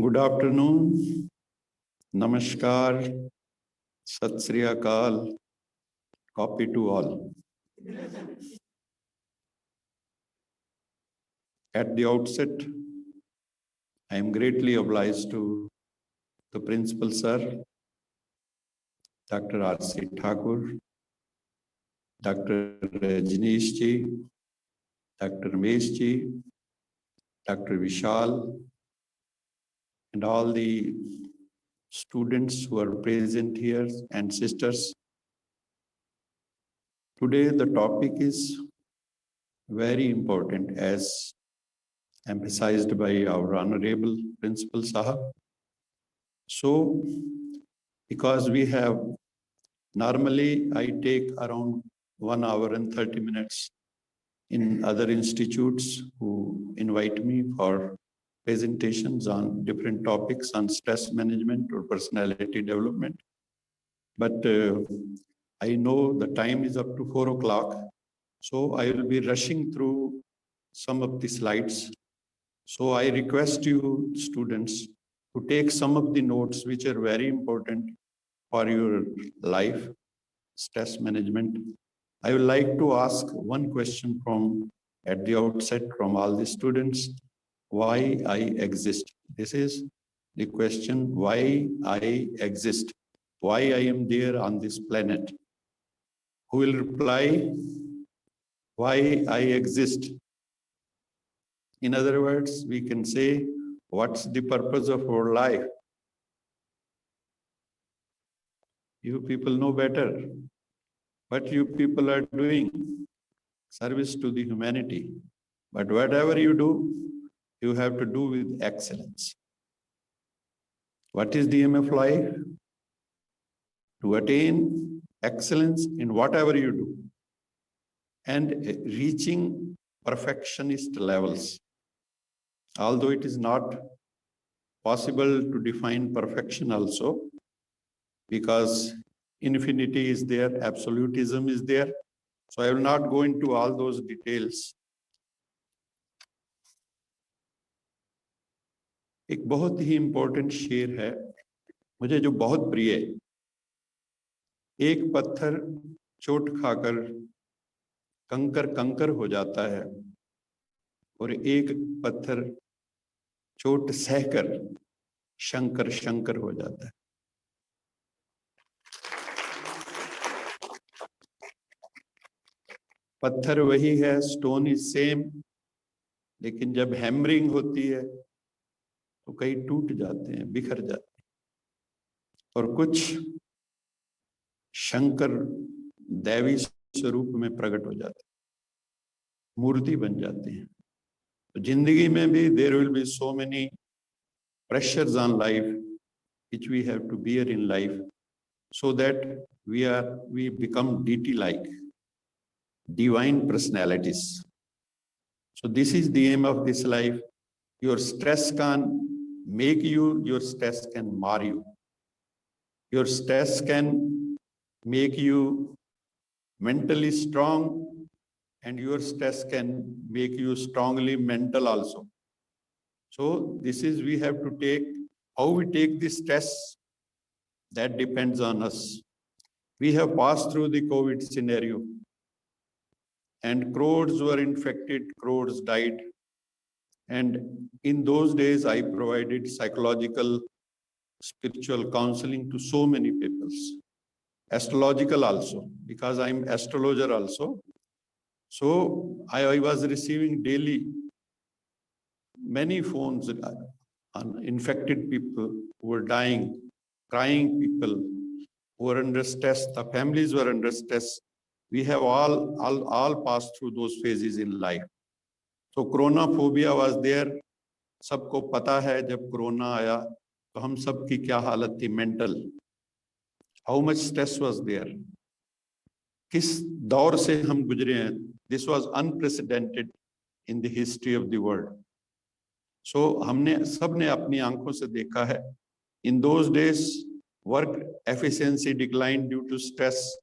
Good afternoon, Namaskar, Sat Sri Akal, copy to all. At the outset, I am greatly obliged to the Principal Sir, Dr. R.C. Thakur, Dr. Rajneesh Ji, Dr. Ramesh Ji, Dr. Vishal, and all the students who are present here and sisters. Today the topic is very important as emphasized by our Honorable Principal Sahab. So, because we have, normally I take around 1 hour and 30 minutes in other institutes who invite me for presentations on different topics on stress management or personality development. But I know the time is up to 4 o'clock. So I will be rushing through some of the slides. So I request you students to take some of the notes which are very important for your life, stress management. I would like to ask one question from at the outset from all the students: why I exist? This is the question, why I exist, why I am there on this planet. Who will reply? Why I exist? In other words, we can say, what's the purpose of our life? You people know better. What you people are doing? Service to the humanity. But whatever you do, you have to do with excellence. What is the aim of life? To attain excellence in whatever you do and reaching perfectionist levels. Although it is not possible to define perfection also, because infinity is there, absolutism is there. So I will not go into all those details. एक बहुत ही important शेर है मुझे जो बहुत प्रिय है। एक पत्थर चोट खाकर कंकर कंकर हो जाता है और एक पत्थर चोट सहकर शंकर शंकर हो जाता है। पत्थर वही है, स्टोन इज सेम, लेकिन जब हैमरिंग होती है तो कई टूट जाते हैं, बिखर जाते हैं और कुछ शंकर दैवी स्वरूप में प्रकट हो जाते हैं, मूर्ति बन जाती है। तो जिंदगी में भी there will be so many pressures on life which we have to bear in life so that we become deity like divine personalities. So this is the aim of this life. Your stress can make you, your stress can mar you. Your stress can make you mentally strong, and your stress can make you strongly mental also. So this is, we have to take, how we take this stress, that depends on us. We have passed through the COVID scenario and crores were infected, crores died. And in those days, I provided psychological, spiritual counseling to so many people. Astrological also, because I'm astrologer also. So I was receiving daily many phones on infected people who were dying, crying people who were under stress, the families were under stress. We have all passed through those phases in life. So corona phobia was there. सबको पता है जब corona आया तो हम सब की क्या हालत थी mental. How much stress was there? किस दौर से हम गुजरे हैं? This was unprecedented in the history of the world. So हमने सबने अपनी आंखों से देखा है. In those days, work efficiency declined due to stress.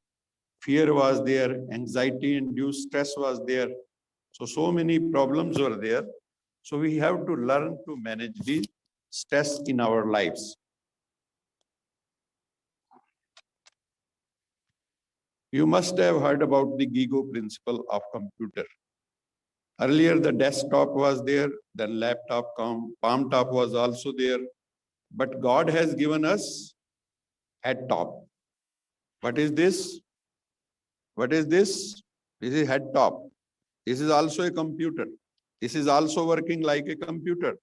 Fear was there, anxiety-induced stress was there. So many problems were there. So we have to learn to manage the stress in our lives. You must have heard about the GIGO principle of computer. Earlier, the desktop was there, then laptop, palm top was also there. But God has given us head top. What is this? What is this? This is head top. This is also a computer. This is also working like a computer.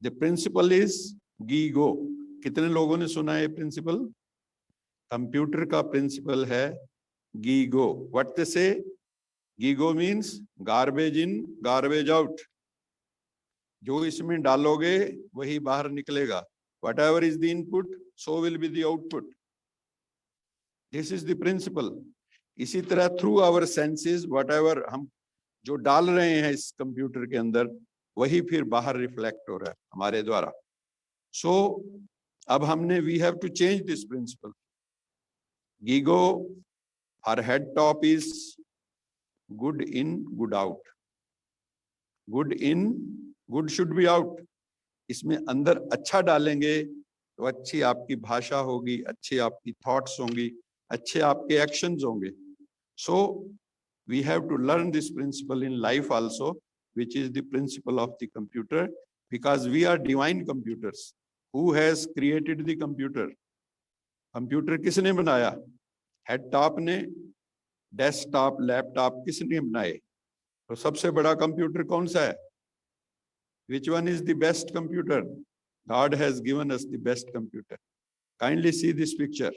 The principle is GIGO. कितने लोगों ने सुना है principal? Computer का principal है GIGO. What they say? GIGO means garbage in, garbage out. जो इसमें डालोगे वही बाहर निकलेगा. Whatever is the input, so will be the output. This is the principle. इसी तरह through our senses, whatever हम जो डाल रहे हैं इस कंप्यूटर के अंदर, वही फिर बाहर रिफ्लेक्ट हो रहा है हमारे द्वारा. So अब हमने we have to change this principle. GIGO, our head top is good in, good out. Good in, good should be out. इसमें अंदर अच्छा डालेंगे तो अच्छी आपकी भाषा होगी, अच्छी आपकी थॉट्स होंगी, अच्छे आपके एक्शंस होंगे. So we have to learn this principle in life also, which is the principle of the computer, because we are divine computers. Who has created the computer? Computer किसने बनाया? हेड टॉप ने, desktop, laptop किसने बनाए? तो सबसे बड़ा computer कौन सा है? Which one is the best computer? God has given us the best computer. Kindly see this picture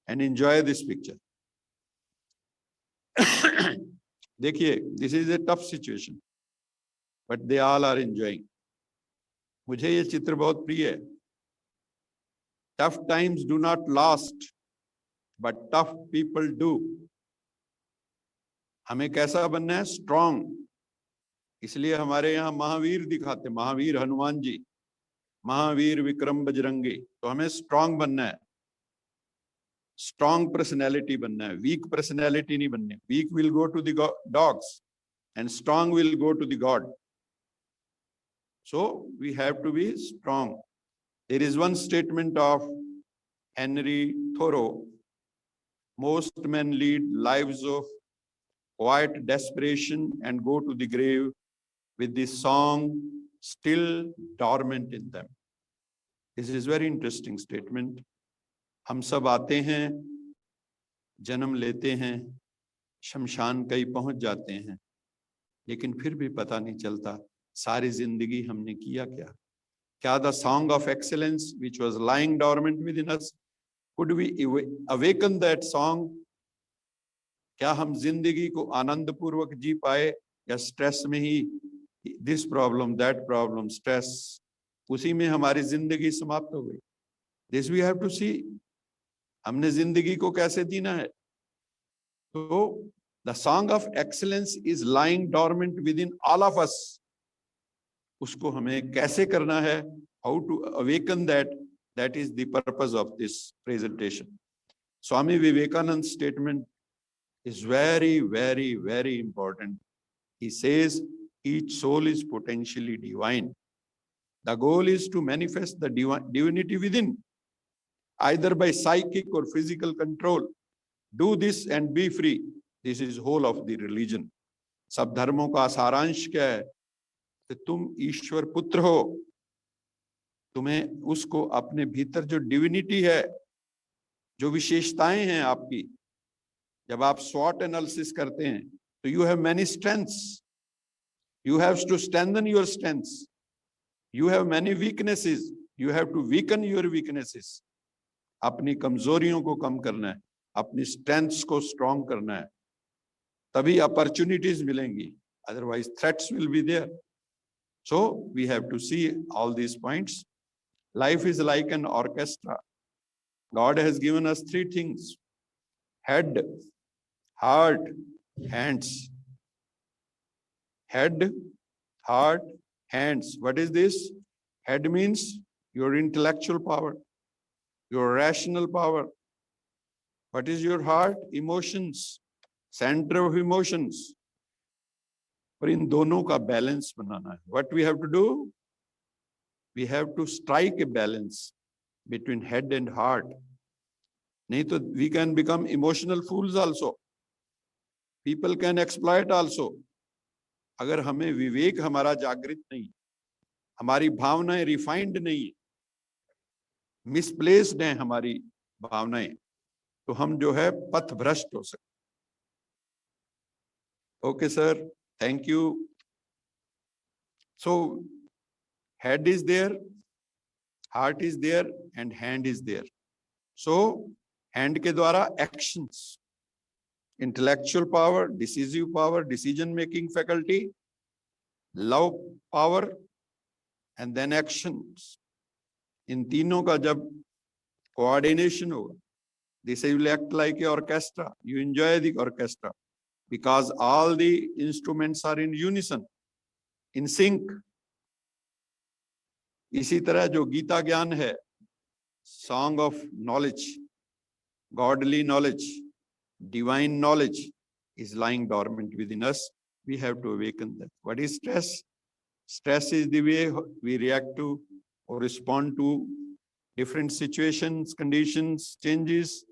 and enjoy this picture. देखिए, this is a tough situation, but they all are enjoying. मुझे ये चित्र बहुत प्रिय है. Tough times do not last, but tough people do. हमें कैसा बनना है? Strong. इसलिए हमारे यहाँ महावीर दिखाते, महावीर हनुमान जी, महावीर विक्रम बजरंगी. तो हमें स्ट्रांग बनना है, स्ट्रांग पर्सनैलिटी बनना है, वीक पर्सनैलिटी नहीं बननी. Weak will go to the dogs and strong will go to the god. So we have to be strong. There is one statement of Henry Thoreau: most men lead lives of quiet desperation and go to the grave with the song still dormant in them. This is very interesting statement. हम सब आते हैं, जन्म लेते हैं, शमशान कहीं पहुंच जाते हैं, लेकिन फिर भी पता नहीं चलता सारी जिंदगी हमने किया क्या. क्या the song of excellence which was lying dormant within us, could we awaken that song? क्या हम जिंदगी को आनंद पूर्वक जी पाए, या स्ट्रेस में ही this problem, that problem, stress, उसी में हमारी जिंदगी समाप्त हो गई. This we have to see. हमने जिंदगी को कैसे जीना है. तो the song of excellence is lying dormant within all of us. उसको हमें कैसे करना है, how to awaken that, that is the purpose of this presentation. Swami Vivekananda statement is very, very, very important. He says each soul is potentially divine. The goal is to manifest the divinity within, either by psychic or physical control. Do this and be free. This is whole of the religion. सब धर्मों का सारांश क्या है? कि तुम ईश्वर पुत्र हो, तुम्हें उसको अपने भीतर जो डिविनिटी है, जो विशेषताएं हैं आपकी, जब आप स्वॉट एनालिसिस करते हैं तो you have many strengths, you have to strengthen your strengths. You have many weaknesses, you have to weaken your weaknesses. अपनी कमजोरियों को कम करना है, अपनी स्ट्रेंथ्स को स्ट्रॉन्ग करना है, तभी अपॉर्चुनिटीज मिलेंगी, otherwise threats will be there. So we have to see all these points. Life is like an orchestra. God has given us three things: head, heart, hands. Head, heart, hands. What is this? Head means your intellectual power, your rational power. What is your heart? Emotions, center of emotions. पर इन दोनों का balance बनाना है. What we have to do? We have to strike a balance between head and heart. नहीं तो we can become emotional fools also. People can exploit also. अगर हमें विवेक हमारा जागृत नहीं, हमारी भावनाएं रिफाइंड नहीं, मिसप्लेस्ड हैं हमारी भावनाएं, तो हम जो है पथ भ्रष्ट हो सकते. Okay sir, thank you. So head is there, heart is there, and hand is there. So hand के द्वारा actions, intellectual power, decisive power, decision making faculty, love power, and then actions. इन तीनों का जब coordination होगा, this will act like a orchestra. You enjoy the orchestra because all the instruments are in unison, in sync. इसी तरह जो गीता ज्ञान है, song of knowledge, godly knowledge, divine knowledge is lying dormant within us. We have to awaken that. What is stress? Stress is the way we react to or respond to different situations, conditions, changes,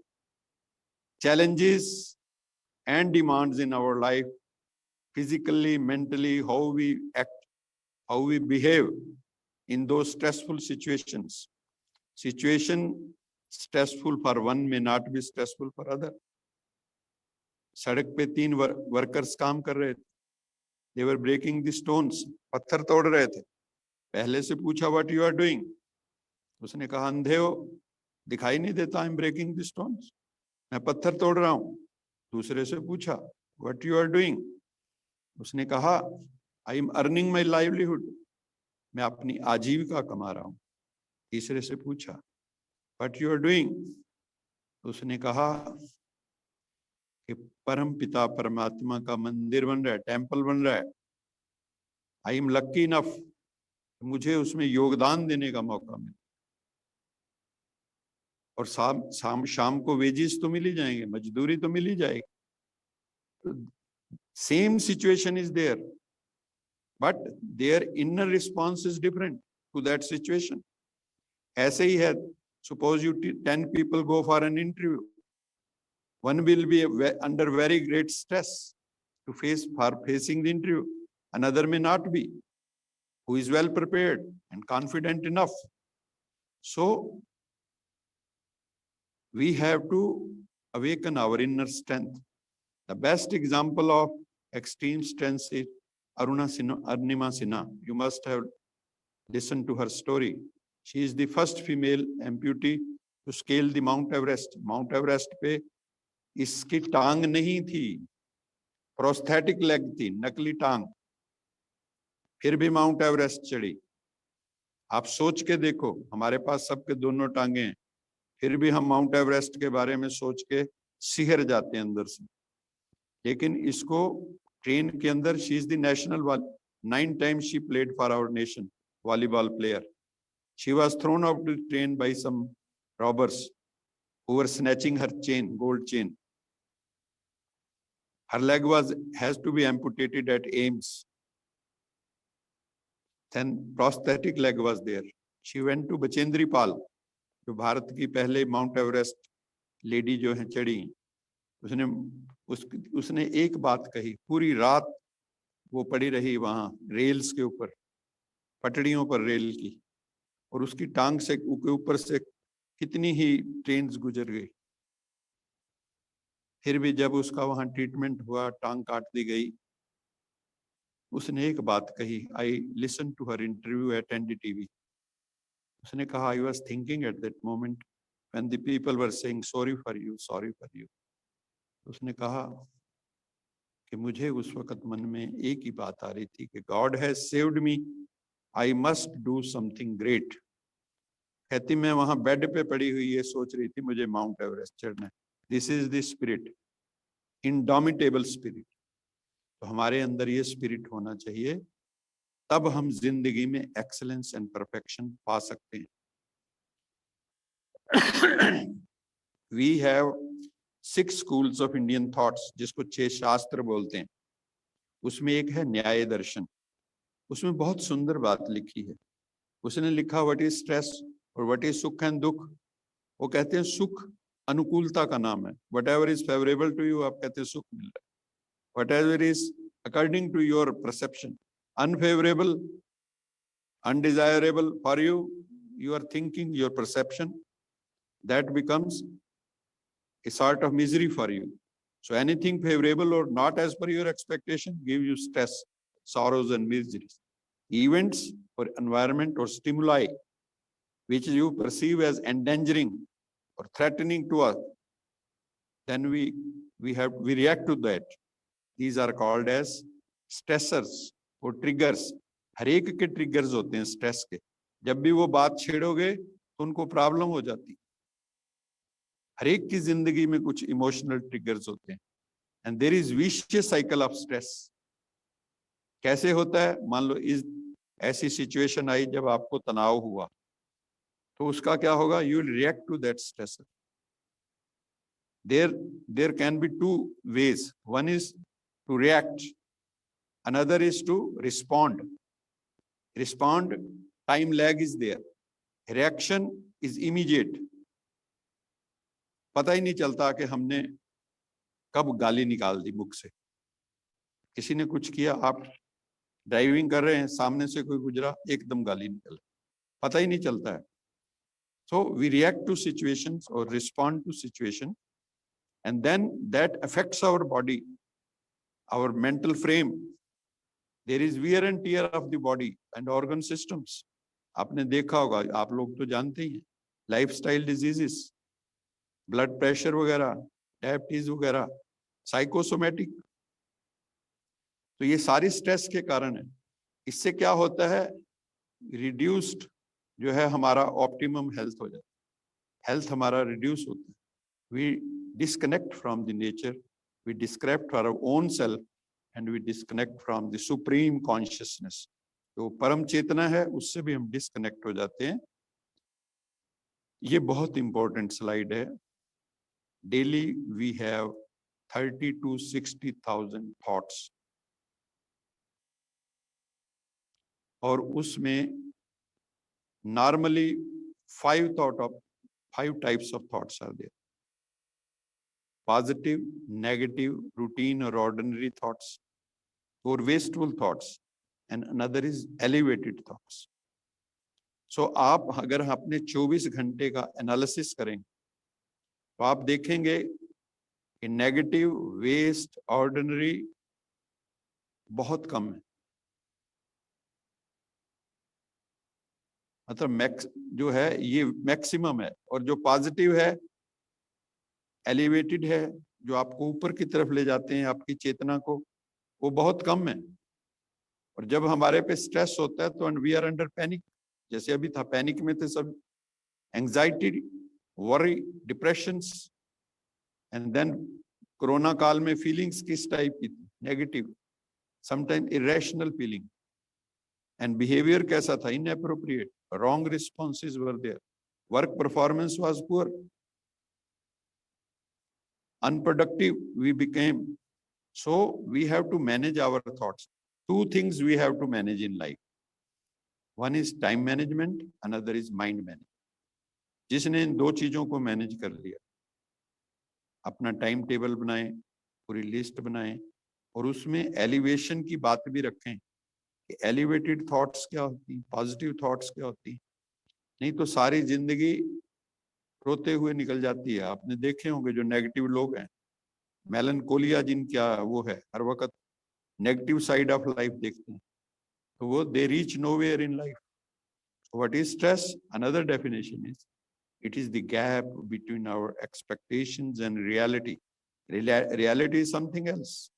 challenges, and demands in our life, physically, mentally, how we act, how we behave in those stressful situations. Situation stressful for one may not be stressful for other. सड़क पे 3 workers काम कर रहे थे. They were breaking the stones. पत्थर तोड़ रहे थे. पहले से पूछा what you are doing? उसने कहा अंधे हो, दिखाई नहीं देता, I'm breaking the stones. मैं पत्थर तोड़ रहा हूँ. दूसरे से पूछा what you are doing? उसने कहा I am earning my livelihood. मैं अपनी आजीविका कमा रहा हूं. तीसरे से पूछा व्हाट यू आर डूइंग? उसने कहा कि परम पिता परमात्मा का मंदिर बन रहा है, टेंपल बन रहा है. आई एम लकी इनफ, मुझे उसमें योगदान देने का मौका मिला. और शाम को वेजेस तो मिल ही जाएंगे, मजदूरी तो मिल ही जाएगी. Same situation is there, but their inner response is different to that situation. ऐसे ही है. Suppose you 10 people go for an interview. One will be under very great stress to facing the interview. Another may not be, who is well prepared and confident enough. So we have to awaken our inner strength. The best example of extreme strength is Arunima Sinha. You must have listened to her story. She is the first female amputee to scale the Mount Everest. Mount Everest पे इसकी टांग नहीं थी, prosthetic leg थी, नकली टांग, फिर भी माउंट एवरेस्ट चढ़ी. आप सोच के देखो, हमारे पास सबके दोनों टांगे हैं, फिर भी हम माउंट एवरेस्ट के बारे में सोच के सिहर जाते हैं अंदर से. लेकिन इसको ट्रेन के अंदर, she is the national 9 times she played for our nation, volleyball player. She was thrown out of the train by some robbers who were snatching her chain, gold chain. Her leg has to be amputated at AIIMS. Then prosthetic leg was there. She went to Bachendri Pal, जो भारत की पहले mount Everest lady जो है चढ़ी. उसने एक बात कही, पूरी रात वो पड़ी रही वहां रेल्स के ऊपर, पटड़ियों पर रेल की, और उसकी टांग से ऊपर से कितनी ही ट्रेन्स गुजर गई. फिर भी जब उसका वहां ट्रीटमेंट हुआ, टांग काट दी गई, उसने एक बात कही. I listen to her interview at NDTV. उसने कहा I was thinking at that moment when the people were saying sorry for you, sorry for you. उसने कहा कि मुझे उस वक्त मन में एक ही बात आ रही थी कि God has saved me, I must do something great. कहती मैं वहां बेड पे पड़ी हुई ये सोच रही थी मुझे माउंट एवरेस्ट चढ़ना है. This is the spirit, indomitable spirit. तो हमारे अंदर ये स्पिरिट होना चाहिए, तब हम जिंदगी में एक्सेलेंस एंड परफेक्शन पा सकते हैं. We have 6 schools of Indian thoughts, जिसको 6 शास्त्र बोलते हैं. उसमें एक है न्याय दर्शन. उसमें बहुत सुंदर बात लिखी है. उसने लिखा व्हाट इज स्ट्रेस और व्हाट इज सुख एंड दुख। वो कहते हैं सुख अनुकूलता का नाम है, whatever is favourable to you, आप कहते हैं सुख मिल रहा है। Whatever is according to your perception unfavourable, undesirable for you, your thinking, your perception, that becomes a sort of misery for you. So anything favorable or not as per your expectation gives you stress, sorrows and miseries. Events or environment or stimuli which you perceive as endangering or threatening to us, then we react to that. These are called as stressors or triggers. हर एक के triggers होते हैं stress के, जब भी वो बात छेड़ोगे तो उनको प्रॉब्लम हो जाती। हर एक की जिंदगी में कुछ इमोशनल ट्रिगर्स होते हैं and there is vicious cycle of stress. कैसे होता है, मान लो इस ऐसी सिचुएशन आई जब आपको तनाव हुआ, तो उसका क्या होगा, you will react to that stress. There can be two ways, one is to react, another is to respond. Respond, time lag is there. Reaction is immediate. पता ही नहीं चलता कि हमने कब गाली निकाल दी मुख से। किसी ने कुछ किया, आप ड्राइविंग कर रहे हैं, सामने से कोई गुजरा, एकदम गाली निकल, पता ही नहीं चलता है। So we react to situations or respond to situation, and then that affects our body, our mental frame. There is wear and tear of the body and organ systems. आपने देखा होगा, आप लोग तो जानते ही हैं, लाइफस्टाइल डिजीजेस, ब्लड प्रेशर वगैरह, diabetes वगैरह, साइकोसोमेटिक, तो ये सारी स्ट्रेस के कारण है। इससे क्या होता है, रिड्यूस्ड जो है हमारा ऑप्टिमम हेल्थ हो जाता है, हेल्थ हमारा रिड्यूस होता है। We disconnect from the nature, we disconnect from our own self and we disconnect from the supreme consciousness. तो परम चेतना है, उससे भी हम डिस्कनेक्ट हो जाते हैं। ये बहुत इंपॉर्टेंट स्लाइड है। Daily we have 30 to 60,000 thoughts, और उसमें normally 5 types of thoughts are there: positive, negative, routine or ordinary thoughts, or wasteful thoughts, and another is elevated thoughts. So आप अगर अपने 24 घंटे का एनालिसिस करें तो आप देखेंगे कि नेगेटिव, वेस्ट, ऑर्डिनरी बहुत कम है। मतलब जो है ये मैक्सिमम है, और जो पॉजिटिव है, एलिवेटेड है, जो आपको ऊपर की तरफ ले जाते हैं आपकी चेतना को, वो बहुत कम है। और जब हमारे पे स्ट्रेस होता है तो वी आर अंडर पैनिक, जैसे अभी था, पैनिक में थे सब, anxiety, worry, depressions, and then corona काल में फीलिंग्स किस टाइप की थी, negative, sometime irrational feeling, and behaviour कैसा था, inappropriate, wrong responses were there, work performance was poor, unproductive we became. So we have to manage our thoughts. 2 things we have to manage in life. One is time management, another is mind management. जिसने इन 2 चीजों को manage कर लिया, अपना time table बनाएं, पूरी list बनाएं, और उसमें एलिवेशन की बात भी रखें कि एलिवेटेड थॉट्स क्या होती, पॉजिटिव थॉट्स क्या होती, नहीं तो सारी जिंदगी रोते हुए निकल जाती है। आपने देखे होंगे जो नेगेटिव लोग हैं, मेलनकोलिया जिनका वो है, हर वक्त नेगेटिव साइड ऑफ लाइफ देखते हैं, तो वो they reach nowhere in life. What is stress? Another definition is it is the gap between our expectations and reality. Reality is something else,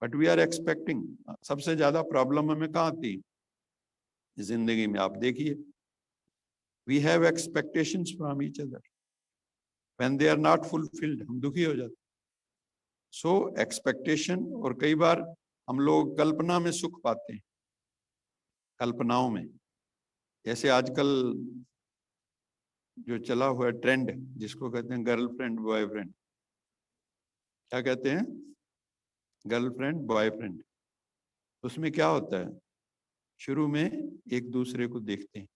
but we are expecting. सबसे ज्यादा problem हमें कहाँ आती है जिंदगी में, आप देखिए, we have expectations from each other, when they are not fulfilled हम दुखी हो जाते। so expectation, और कई बार हम लोग कल्पना में सुख पाते हैं, कल्पनाओं में, जैसे आजकल जो चला हुआ है ट्रेंड जिसको कहते हैं गर्लफ्रेंड बॉयफ्रेंड, क्या कहते हैं, गर्लफ्रेंड बॉयफ्रेंड। उसमें क्या होता है, शुरू में एक दूसरे को देखते हैं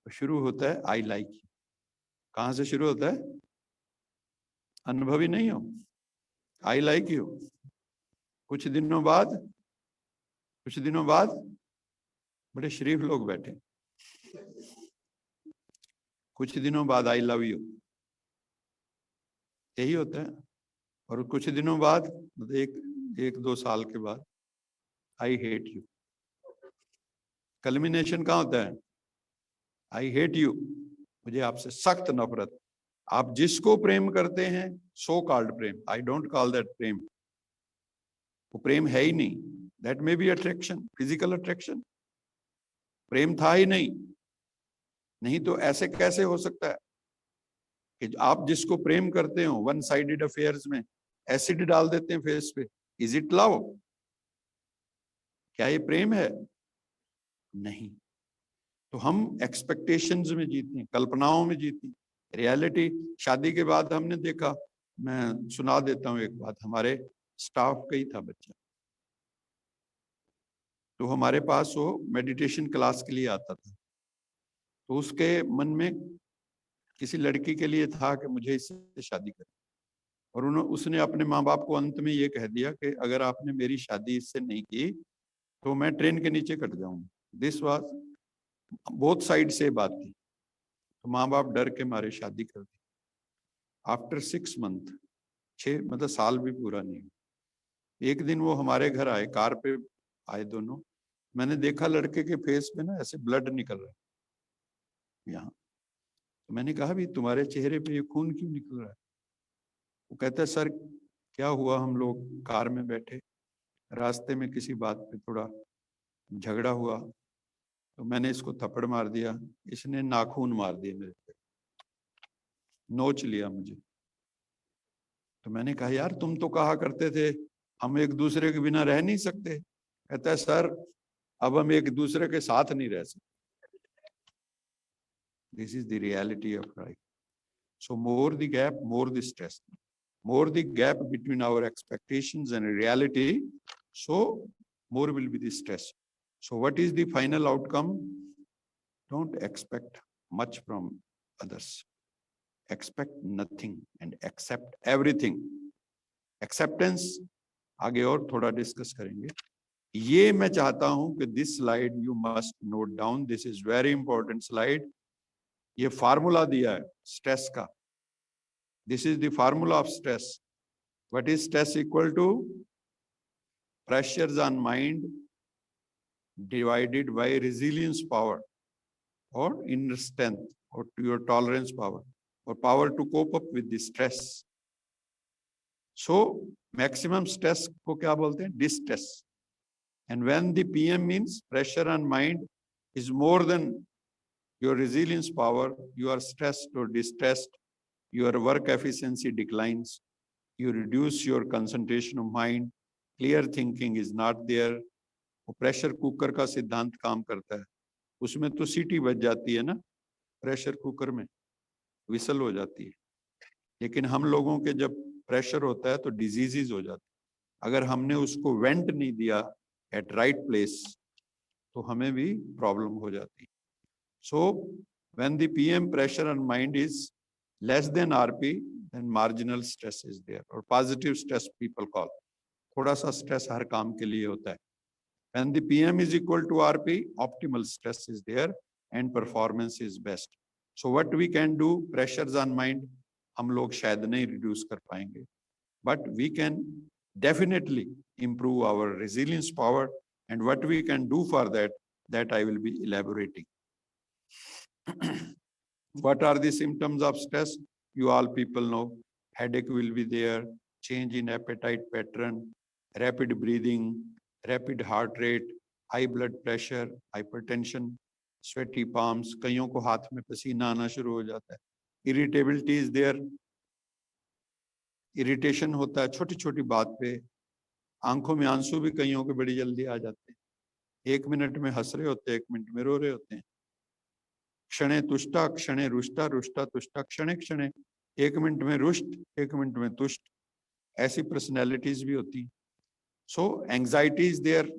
तो शुरू होता है आई लाइक यू। कहां से शुरू होता है? अनुभवी नहीं हो, आई लाइक यू। कुछ दिनों बाद बड़े शरीफ लोग बैठे, कुछ दिनों बाद आई लव यू, यही होता है। और कुछ दिनों बाद, मतलब एक दो साल के बाद, आई हेट यू। कल्मिनेशन कहाँ होता है? आई हेट यू, मुझे आपसे सख्त नफरत। आप जिसको प्रेम करते हैं, सो कॉल्ड प्रेम, आई डोंट कॉल दैट प्रेम, वो प्रेम है ही नहीं। That may be attraction, physical attraction, प्रेम था ही नहीं तो ऐसे कैसे हो सकता है कि आप जिसको प्रेम करते हो, वन साइडेड अफेयर्स में एसिड डाल देते हैं फेस पे? Is it love? क्या ये प्रेम है? नहीं। तो हम एक्सपेक्टेशंस में जीते हैं, कल्पनाओं में जीते हैं। रियलिटी, शादी के बाद हमने देखा, मैं सुना देता हूँ एक बात। हमारे स्टाफ का ही था बच्चा, तो हमारे पास वो मेडिटेशन क्लास के लिए आता था। तो उसके मन में किसी लड़की के लिए था कि मुझे इससे शादी करनी, और उसने अपने माँ बाप को अंत में ये कह दिया कि अगर आपने मेरी शादी इससे नहीं की तो मैं ट्रेन के नीचे कट जाऊंगा। दिस वाज, बोथ साइड से बात थी। तो माँ बाप डर के मारे शादी कर दी। आफ्टर 6 मंथ, 6 मतलब साल भी पूरा नहीं, एक दिन वो हमारे घर आए, कार पे आए दोनों। मैंने देखा लड़के के फेस पे ना ऐसे ब्लड निकल रहा है यहाँ। तो मैंने कहा भी तुम्हारे चेहरे पे ये खून क्यों निकल रहा है? वो कहता है सर क्या हुआ, हम लोग कार में बैठे, रास्ते में किसी बात पे थोड़ा झगड़ा हुआ, तो मैंने इसको थप्पड़ मार दिया, इसने नाखून मार दिए मेरे पे, नोच लिया मुझे। तो मैंने कहा यार तुम तो कहा करते थे हम एक दूसरे के बिना रह नहीं सकते। कहता है सर अब हम एक दूसरे के साथ नहीं रह सकते। This is the reality of life. So more the gap, more the stress, more the gap between our expectations and reality, so more will be the stress. So what is the final outcome? Don't expect much from others, expect nothing and accept everything. Acceptance आगे और थोड़ा discuss करेंगे। ये मैं चाहता हूं कि this slide you must note down, this is very important slide. ये फार्मूला दिया है स्ट्रेस का, this is the formula of stress. What is stress equal to? Pressures on mind divided by resilience power or inner strength or to your tolerance power or power to cope up with the stress. So maximum stress को क्या बोलते हैं? Distress. And when the PM means pressure on mind is more than your resilience power, you are stressed or distressed, your work efficiency declines, you reduce your concentration of mind, clear thinking is not there. वो pressure cooker का सिद्धांत काम करता है, उसमें तो सीटी बज जाती है ना, प्रेशर कुकर में विसल हो जाती है। लेकिन हम लोगों के जब प्रेशर होता है तो डिजीजेस हो जाती है। अगर हमने उसको वेंट नहीं दिया एट राइट प्लेस तो हमें भी प्रॉब्लम हो जाती है। So when the PM pressure on mind is less than RP, then marginal stress is there, or positive stress people call. थोड़ा सा स्ट्रेस हर काम के लिए होता है। When the PM is equal to RP, optimal stress is there and performance is best. So what we can do, pressures on mind, हम लोग शायद नहीं reduce कर पाएंगे, but we can definitely improve our resilience power, and what we can do for that, that I will be elaborating. What are the symptoms of stress? You all people know. Headache will be there, change in appetite pattern, rapid breathing, rapid heart rate, high blood pressure, hypertension, sweaty palms, कईयों को हाथ में पसीना आना शुरू हो जाता है, irritability is there, irritation होता है छोटी छोटी बात पे, आंखों में आंसू भी कईयों के बड़ी जल्दी आ जाते हैं, 1 मिनट में हंस रहे होते हैं, 1 मिनट में रो रहे होते हैं, क्षणे तुष्टा क्षणे रुष्टा रुष्टा तुष्टा क्षणे क्षणे, 1 मिनट में रुष्ट 1 मिनट में तुष्ट, ऐसी पर्सनैलिटीज भी होती। So anxiety is there,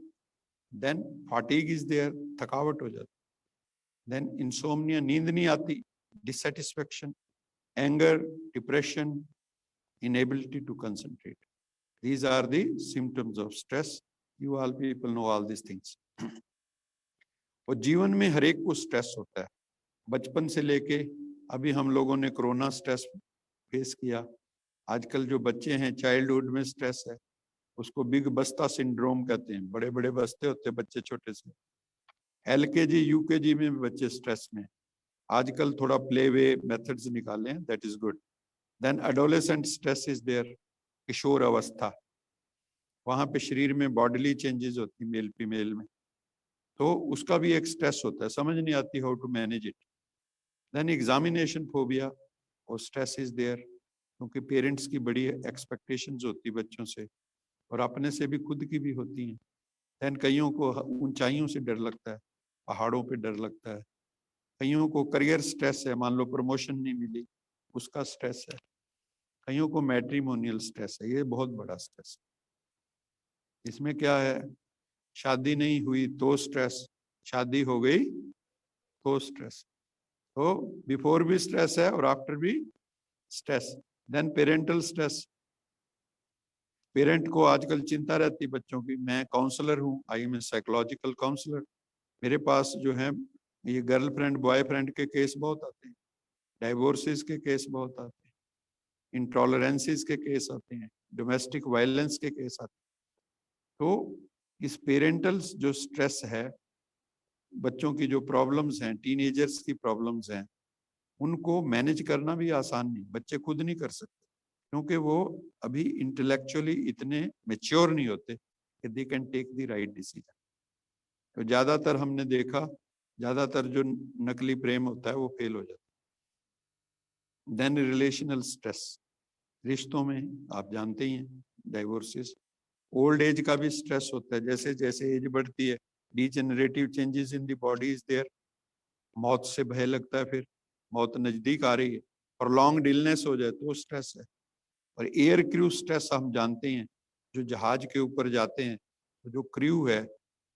then fatigue is there, थकावट हो जाती, देन इंसोम्निया, नींद नहीं आती, dissatisfaction, anger, depression, inability to concentrate. These are the symptoms of stress. You all people know all these things. और जीवन में हर एक को स्ट्रेस होता है, बचपन से लेके अभी हम लोगों ने कोरोना स्ट्रेस फेस किया। आजकल जो बच्चे हैं चाइल्डहुड में स्ट्रेस है, उसको बिग बस्ता सिंड्रोम कहते हैं, बड़े बड़े बस्ते होते हैं बच्चे छोटे से। एलकेजी यूकेजी में बच्चे स्ट्रेस में, आजकल थोड़ा प्ले वे मेथड्स निकाले हैं, that is good. Then adolescent stress is there, किशोर अवस्था, वहां पे शरीर में बॉडीली चेंजेस होती मेल फीमेल में, तो उसका भी एक स्ट्रेस होता है, समझ नहीं आती how to manage it. Then examination phobia और स्ट्रेस इज देयर, क्योंकि पेरेंट्स की बड़ी एक्सपेक्टेशंस होती बच्चों से और अपने से भी, खुद की भी होती हैं। देन कईयों को ऊंचाइयों से डर लगता है, पहाड़ों पे डर लगता है, कईयों को करियर स्ट्रेस है, मान लो प्रमोशन नहीं मिली उसका स्ट्रेस है, कईयों को मैट्रिमोनियल स्ट्रेस है, ये बहुत बड़ा स्ट्रेस है। इसमें क्या है, शादी नहीं हुई तो स्ट्रेस, शादी हो गई तो स्ट्रेस, तो बिफोर भी स्ट्रेस है और आफ्टर भी stress. Then parental stress, parent को आजकल चिंता रहती बच्चों की। मैं काउंसलर हूँ, I am a psychological counsellor, मेरे पास जो है ये गर्लफ्रेंड बॉयफ्रेंड के केस बहुत आते हैं, डाइवोर्सेस के केस बहुत आते हैं, इंटॉलरेंसेस के केस आते हैं, डोमेस्टिक वायलेंस के केस आते हैं। तो इस पेरेंटल जो स्ट्रेस है, बच्चों की जो प्रॉब्लम्स हैं, टीनेजर्स की प्रॉब्लम्स हैं, उनको मैनेज करना भी आसान नहीं, बच्चे खुद नहीं कर सकते, क्योंकि वो अभी इंटेलेक्चुअली इतने मैच्योर नहीं होते कि they can take the right decision. तो ज्यादातर हमने देखा, ज्यादातर जो नकली प्रेम होता है वो फेल हो जाता है। देन रिलेशनल स्ट्रेस, रिश्तों में आप जानते ही हैं, डाइवोर्सेस। ओल्ड एज का भी स्ट्रेस होता है, जैसे जैसे एज बढ़ती है, degenerative changes in the body is there, मौत से भय लगता है, फिर मौत नजदीक आ रही है, और लॉन्ग इलनेस हो जाए तो स्ट्रेस है। और एयर क्रू स्ट्रेस हम जानते हैं, जो जहाज के ऊपर जाते हैं, तो जो क्रू है,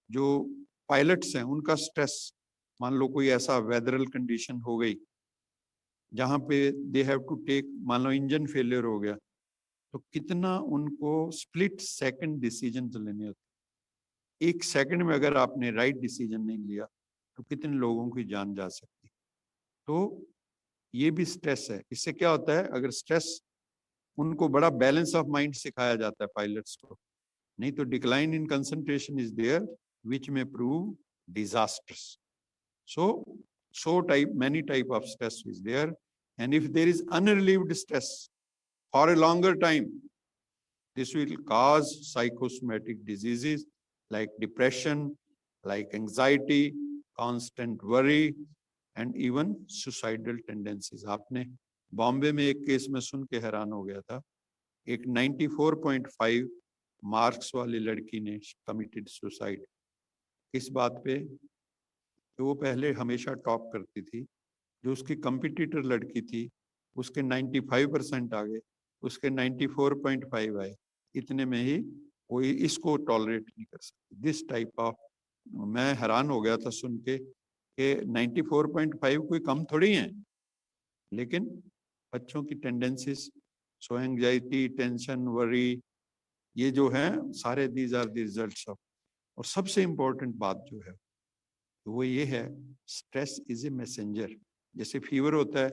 जो पायलट्स हैं, उनका स्ट्रेस, मान लो कोई ऐसा वेदरल कंडीशन हो गई जहां पे दे हैव टू टेक, मान लो इंजन फेलियर हो गया, तो कितना उनको स्प्लिट सेकंड डिसीजन लेने होते। एक सेकंड में अगर आपने राइट डिसीजन नहीं लिया तो कितने लोगों की जान जा सकती। तो ये भी स्ट्रेस है। इससे क्या होता है, अगर स्ट्रेस, उनको बड़ा बैलेंस ऑफ माइंड सिखाया जाता है पायलट्स को, नहीं तो decline in concentration is there which में prove disasters. So many type of stress is there, and if there is unrelieved stress for a longer time, this will cause psychosomatic diseases like depression, like anxiety, constant worry, and even suicidal tendencies. आपने बॉम्बे में एक case में सुन के हैरान हो गया था, एक 94.5 मार्क्स वाली लड़की ने कमिटेड सुसाइड। किस बात पे, तो वो पहले हमेशा टॉप करती थी, जो उसकी कंपिटिटर लड़की थी उसके 95% आ गए, उसके 94.5 आए, इतने में ही कोई इसको टॉलरेट नहीं कर सकती। दिस टाइप ऑफ, मैं हैरान हो गया था सुन के कि 94.5 कोई कम थोड़ी है, लेकिन बच्चों की tendencies, so anxiety, tension, worry, ये जो है सारे these are the results of. और सबसे इंपॉर्टेंट बात जो है वो ये है, स्ट्रेस इज ए मैसेंजर। जैसे फीवर होता है,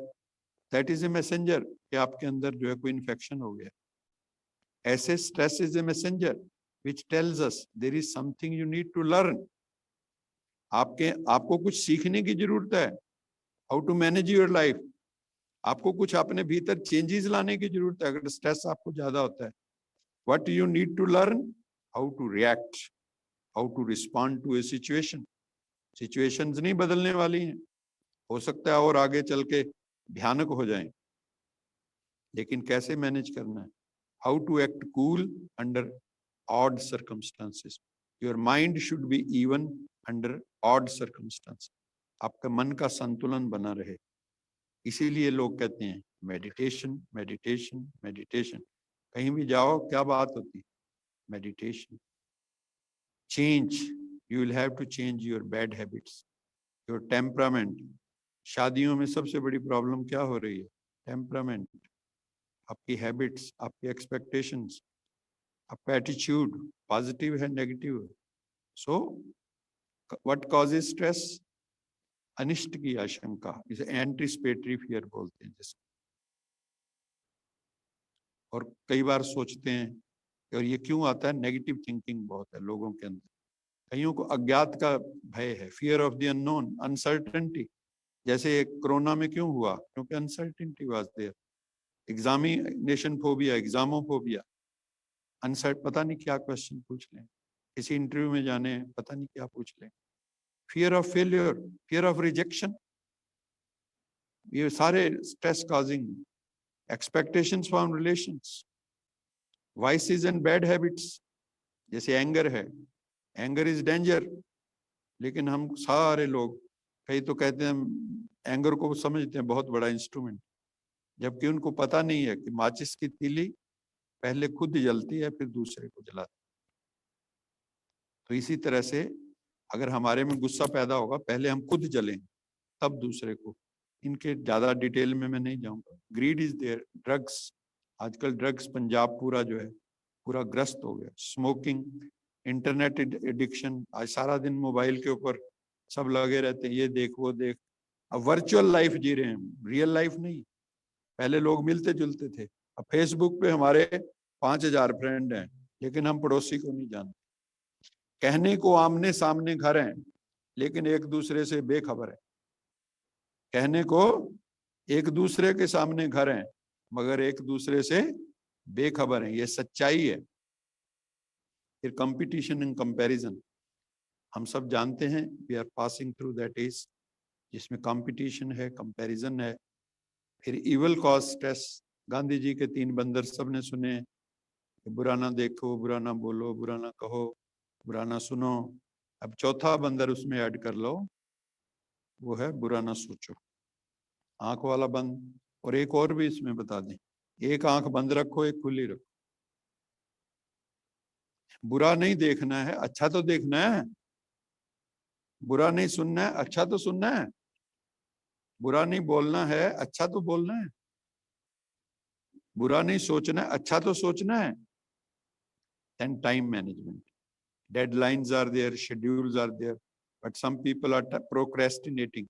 दैट इज ए मैसेंजर कि आपके अंदर जो है कोई इन्फेक्शन हो गया, ऐसे stress is a messenger which tells us there is something you need to learn. आपको कुछ सीखने की जरूरत है, how to manage your life, आपको कुछ अपने भीतर चेंजेस लाने की जरूरत है। अगर स्ट्रेस आपको ज्यादा होता है, what you need to learn, how to react, how to respond to a situation. Situations नहीं बदलने वाली हैं, हो सकता है और आगे चल के भयानक हो जाएं, लेकिन कैसे मैनेज करना है, how to act cool under odd circumstances. Your mind should be even under odd circumstance, आपका मन का संतुलन बना रहे। इसीलिए लोग कहते हैं मेडिटेशन मेडिटेशन मेडिटेशन, कहीं भी जाओ क्या बात होती, meditation. Change You will have to change your bad habits, your temperament. शादियों में सबसे बड़ी प्रॉब्लम क्या हो रही है? टेम्परामेंट, आपकी हैबिट्स, आपकी एक्सपेक्टेशंस, आपका एटीट्यूड पॉजिटिव है नेगेटिव है. So what causes stress? अनिष्ट की आशंका, इसे एंटीसिपेटरी फियर बोलते हैं जिसको. और कई बार सोचते हैं और ये क्यों आता है? नेगेटिव थिंकिंग बहुत है लोगों के अंदर. कईयों को अज्ञात का भय है, fear of the unknown, uncertainty. जैसे कोरोना में क्यों हुआ? क्योंकि uncertainty was there. Examination phobia, examophobia, अनसर्ट, पता नहीं क्या क्वेश्चन पूछ लें, किसी इंटरव्यू में जाने पता नहीं क्या पूछ लें. Fear of failure, fear of rejection, ये सारे stress causing. Expectations from relations, vices and bad habits. जैसे एंगर है, एंगर इज डेंजर, लेकिन हम सारे लोग, कई तो कहते हैं एंगर को समझते हैं बहुत बड़ा इंस्ट्रूमेंट, जबकि उनको पता नहीं है कि माचिस की तीली पहले खुद जलती है फिर दूसरे को जलाती. तो इसी तरह से अगर हमारे में गुस्सा पैदा होगा, पहले हम खुद जलें तब दूसरे को. इनके ज्यादा डिटेल में मैं नहीं जाऊंगा. Greed is there. ड्रग्स, आजकल ड्रग्स पंजाब पूरा जो है पूरा ग्रस्त हो गया. स्मोकिंग, इंटरनेट एडिक्शन, आज सारा दिन मोबाइल के ऊपर सब लगे रहते हैं, ये देख वो देख. अब वर्चुअल लाइफ जी रहे हैं, रियल लाइफ नहीं. पहले लोग मिलते जुलते थे, अब फेसबुक पे हमारे 5000 फ्रेंड हैं, लेकिन हम पड़ोसी को नहीं जानते. कहने को आमने सामने घर हैं, लेकिन एक दूसरे से बेखबर है. कहने को एक दूसरे के सामने घर हैं, मगर एक दूसरे से बेखबर हैं. ये सच्चाई है. फिर कंपटीशन एंड कंपैरिजन, हम सब जानते हैं, we are passing through that age जिसमें कंपटीशन है, कंपैरिजन है. फिर evil cause stress. Gandhi ji के 3 बंदर सबने सुने, बुरा ना देखो, बुरा ना बोलो, बुरा ना कहो, बुरा ना सुनो. अब चौथा बंदर उसमें ऐड कर लो, वो है बुरा ना सोचो. आंख वाला बंद. और एक और भी इसमें बता दें, एक आंख बंद रखो, एक खुली रखो. बुरा नहीं देखना है, अच्छा तो देखना है. बुरा नहीं सुनना है, अच्छा तो सुनना है. बुरा नहीं बोलना है, अच्छा तो बोलना है. बुरा नहीं सोचना है, अच्छा तो सोचना है. And time management. Deadlines are there, schedules are there, but some people are procrastinating.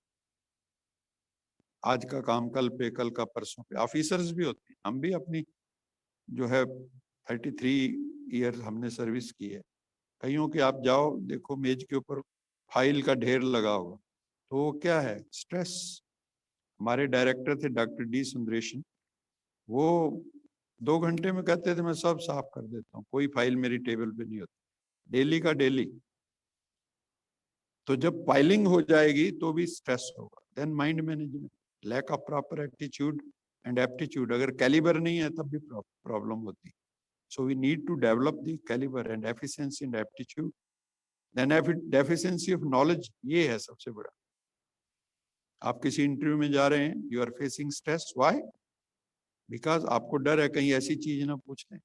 आज का काम कल पे, कल का परसों पे. ऑफिसर्स भी होते हैं, हम भी अपनी जो है 33 ईयर हमने सर्विस की है. कईयों के आप जाओ देखो मेज के ऊपर फाइल का ढेर लगा होगा, तो वो क्या है? स्ट्रेस. हमारे डायरेक्टर थे डॉक्टर डी सुंदरेशन, वो 2 घंटे में कहते थे मैं सब साफ कर देता हूँ, कोई फाइल मेरी टेबल पे नहीं होती, डेली का डेली. तो जब फाइलिंग हो जाएगी तो भी स्ट्रेस होगा. Then mind management, lack of proper attitude and aptitude. अगर कैलिबर नहीं है तब भी प्रॉब्लम होती. So we need to develop the calibre and efficiency and aptitude. Then deficiency of knowledge, ये है सबसे बड़ा. आप किसी इंटरव्यू में जा रहे हैं, you are facing stress. Why? Because आपको डर है कहीं ऐसी चीज ना पूछ लें.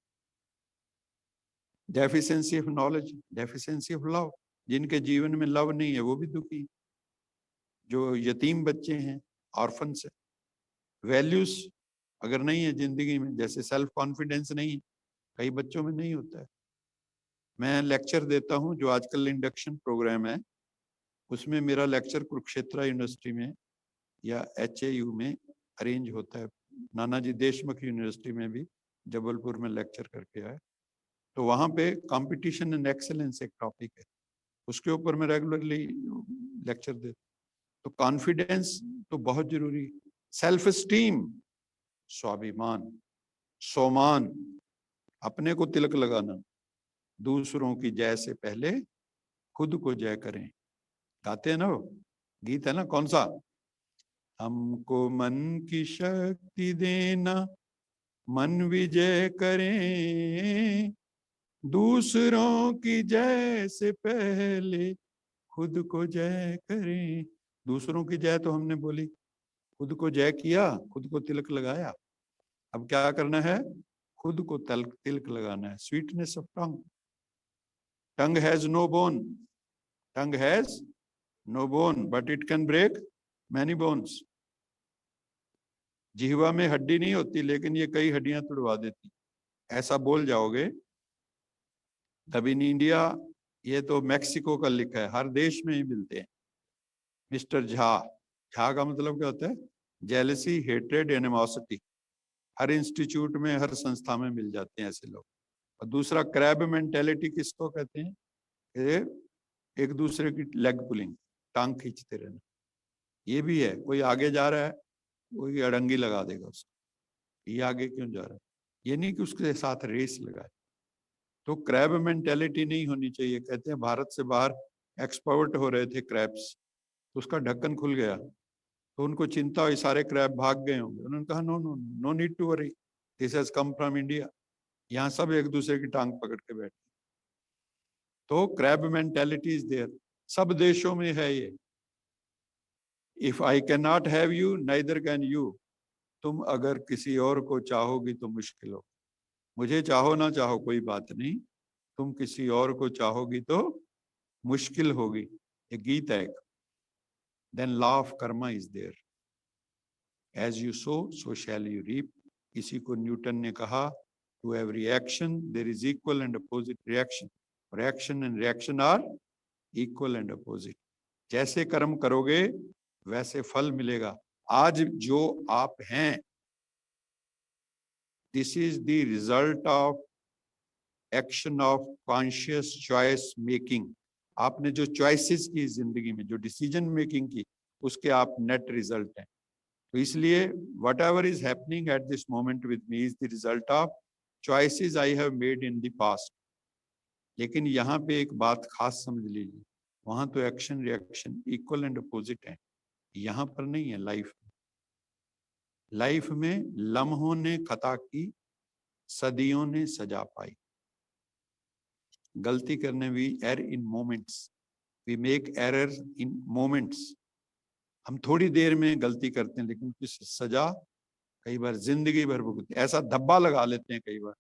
Deficiency of knowledge, deficiency of love. जिनके जीवन में लव नहीं है वो भी दुखी. जो यतीम बच्चे हैं, ऑर्फन्स है. वैल्यूज अगर नहीं है जिंदगी में, जैसे सेल्फ कॉन्फिडेंस नहीं है, कई बच्चों में नहीं होता है. मैं लेक्चर देता हूं, जो आजकल इंडक्शन प्रोग्राम है, उसमें मेरा लेक्चर कुरुक्षेत्र यूनिवर्सिटी में या HAU में अरेंज होता है. नानाजी देशमुख यूनिवर्सिटी में भी जबलपुर में लेक्चर करके आए. तो वहां पे कंपटीशन एंड एक्सेलेंस एक टॉपिक है, उसके ऊपर मैं रेगुलरली लेक्चर देता. तो कॉन्फिडेंस तो बहुत जरूरी. सेल्फ स्टीम, स्वाभिमान, सोमान, अपने को तिलक लगाना. दूसरों की जय से पहले खुद को जय करें. गाते हैं ना वो गीत, है ना, कौन सा? हमको मन की शक्ति देना, मन विजय करें, दूसरों की जय से पहले खुद को जय करें. दूसरों की जय तो हमने बोली, खुद को जय किया, खुद को तिलक लगाया. अब क्या करना है? खुद को तिलक लगाना है. Sweetness of tongue. Tongue has no bone. Tongue has no bone, but it can break many bones. जिह्वा में हड्डी नहीं होती, लेकिन ये कई हड्डियां तुड़वा देती। ऐसा बोल जाओगे तब इन इंडिया, ये तो मैक्सिको का लिखा है, हर देश में ही मिलते हैं। मिस्टर झा, झा का मतलब क्या होता है? Jealousy, hatred, animosity. हर इंस्टीट्यूट में, हर संस्था में मिल जाते हैं ऐसे लोग। और दूसरा क्रैब मेंटेलिटी किसको कहते हैं? एक दूसरे की लेग पुलिंग, टांग खींचते रहना। ये भी है, कोई आगे जा रहा है, कोई अड़ंगी लगा देगा उसको, ये आगे क्यों जा रहा है, ये नहीं कि उसके साथ रेस लगाए। तो क्रैब मेंटेलिटी नहीं होनी चाहिए। कहते हैं भारत से बाहर एक्सपोर्ट हो रहे थे क्रैब्स, तो उसका ढक्कन खुल गया, तो उनको चिंता हुई, सारे क्रैब भाग गए होंगे। उन्होंने कहा no no no need to worry, this has come from India. यहाँ सब एक दूसरे की टांग पकड़ के बैठे। तो क्रैब मेंटेलिटी इज देयर, सब देशों में है ये। If I can not have you, neither can you. तुम अगर किसी और को चाहोगी तो मुश्किल हो। मुझे चाहो ना चाहो कोई बात नहीं, तुम किसी और को चाहोगी तो मुश्किल होगी। ये गीत है। Then law of karma is there, as you sow so shall you reap. इसी को न्यूटन ने कहा, to every action there is equal and opposite reaction, और action and reaction are equal and opposite. जैसे कर्म करोगे वैसे फल मिलेगा। आज जो आप हैं, this is the result of action of conscious choice making. आपने जो चॉइसेस की जिंदगी में, जो डिसीजन मेकिंग की, उसके आप नेट रिजल्ट हैं। तो इसलिए what ever is happening at this moment with me is the result of choices I have made in the past. लेकिन यहाँ पे एक बात खास समझ लीजिए, वहां तो action reaction equal and opposite है, यहाँ पर नहीं है। लाइफ में लम्हों ने खता की, सदियों ने सजा पाई। गलती करने, we error in moments, we make error in moments. हम थोड़ी देर में गलती करते हैं, लेकिन कुछ सजा कई बार जिंदगी भर भुगतते। ऐसा धब्बा लगा लेते हैं कई बार,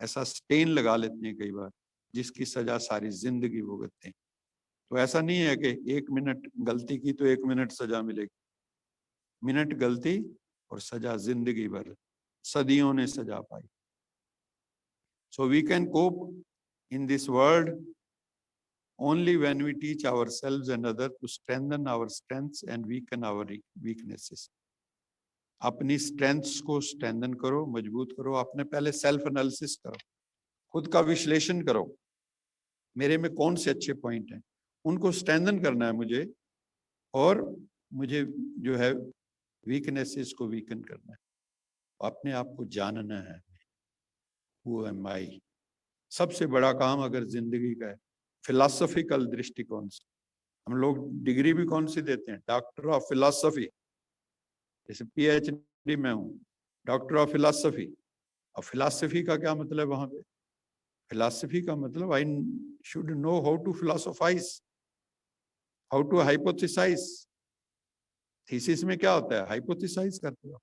ऐसा स्टेन लगा लेते हैं कई बार, जिसकी सजा सारी जिंदगी भुगतते हैं। तो ऐसा नहीं है कि 1 मिनट गलती की तो 1 मिनट सजा मिलेगी। मिनट गलती और सजा जिंदगी भर, सदियों ने सजा पाई। So we can cope in this world only when we teach ourselves and others to strengthen our strengths and weaken our weaknesses. अपनी स्ट्रेंथ्स को स्ट्रेंथन करो, मजबूत करो। अपने पहले सेल्फ एनालिसिस करो, खुद का विश्लेषण करो, मेरे में कौन से अच्छे पॉइंट हैं, उनको स्ट्रेंथन करना है मुझे, और मुझे जो है वीकनेसेस को वीकन करना है। अपने आप को जानना है, हु एम आई। सबसे बड़ा काम अगर जिंदगी का है, फिलॉसफिकल दृष्टिकोण से। हम लोग डिग्री भी कौन सी देते हैं? Doctor of philosophy. जैसे पीएचडी में हूँ, डॉक्टर ऑफ फिलॉसफी। और फिलॉसफी का क्या मतलब वहां पे? फिलॉसफी का मतलब I should know how to philosophize, how to hypothesize. Thesis में क्या होता है? हाइपोथेसाइज करते हो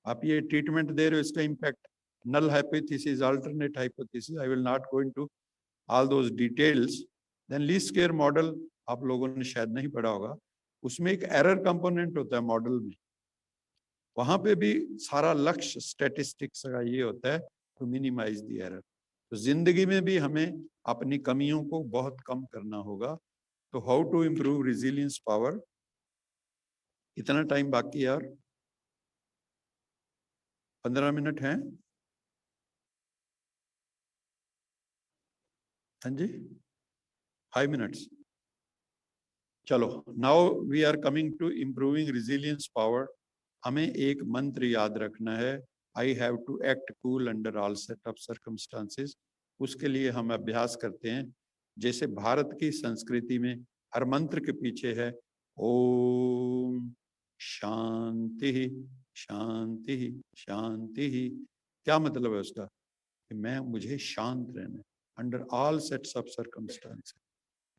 आप। ये ट्रीटमेंट दे रहे हो, इसका impact, null hypothesis, alternate hypothesis, I will not go into all those details. Then least square model आप लोगों ने शायद नहीं पढ़ा होगा, उसमें एक एरर कंपोनेंट होता है मॉडल में। वहां पे भी सारा लक्ष्य स्टैटिस्टिक्स का ये होता है टू मिनिमाइज द एरर। तो जिंदगी में भी हमें अपनी कमियों को बहुत कम करना होगा। तो how to improve resilience power. इतना टाइम बाकी है, और 15 मिनट हैं। हाँ जी, 5 मिनट्स। चलो, now we are coming to improving resilience power. हमें एक मंत्र याद रखना है, I have to act cool under all set of circumstances. उसके लिए हम अभ्यास करते हैं। जैसे भारत की संस्कृति में हर मंत्र के पीछे है ओम शांति शांति शांति। क्या मतलब है उसका? कि मुझे शांत रहना है under all sets of circumstances.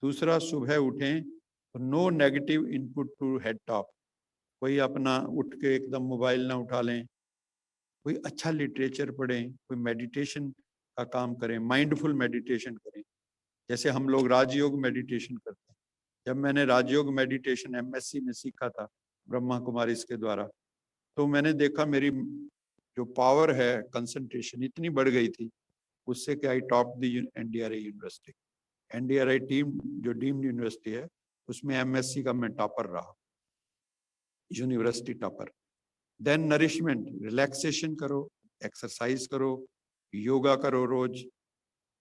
दूसरा, सुबह उठें तो no negative input to head top. कोई अपना उठ के एकदम मोबाइल ना उठा लें, कोई अच्छा लिटरेचर पढ़ें, कोई मेडिटेशन का काम करें, माइंडफुल मेडिटेशन करें। जैसे हम लोग राजयोग मेडिटेशन करते हैं, जब मैंने राजयोग मेडिटेशन एमएससी में सीखा था ब्रह्मा कुमारी इसके द्वारा, तो मैंने देखा मेरी जो पावर है कंसंट्रेशन इतनी बढ़ गई थी, उससे कि I top the NDRI university. NDRI team जो डीम्ड यूनिवर्सिटी है उसमें एमएससी का मैं टॉपर रहा, university topper. Then nourishment, relaxation करो, एक्सरसाइज करो, योगा करो रोज,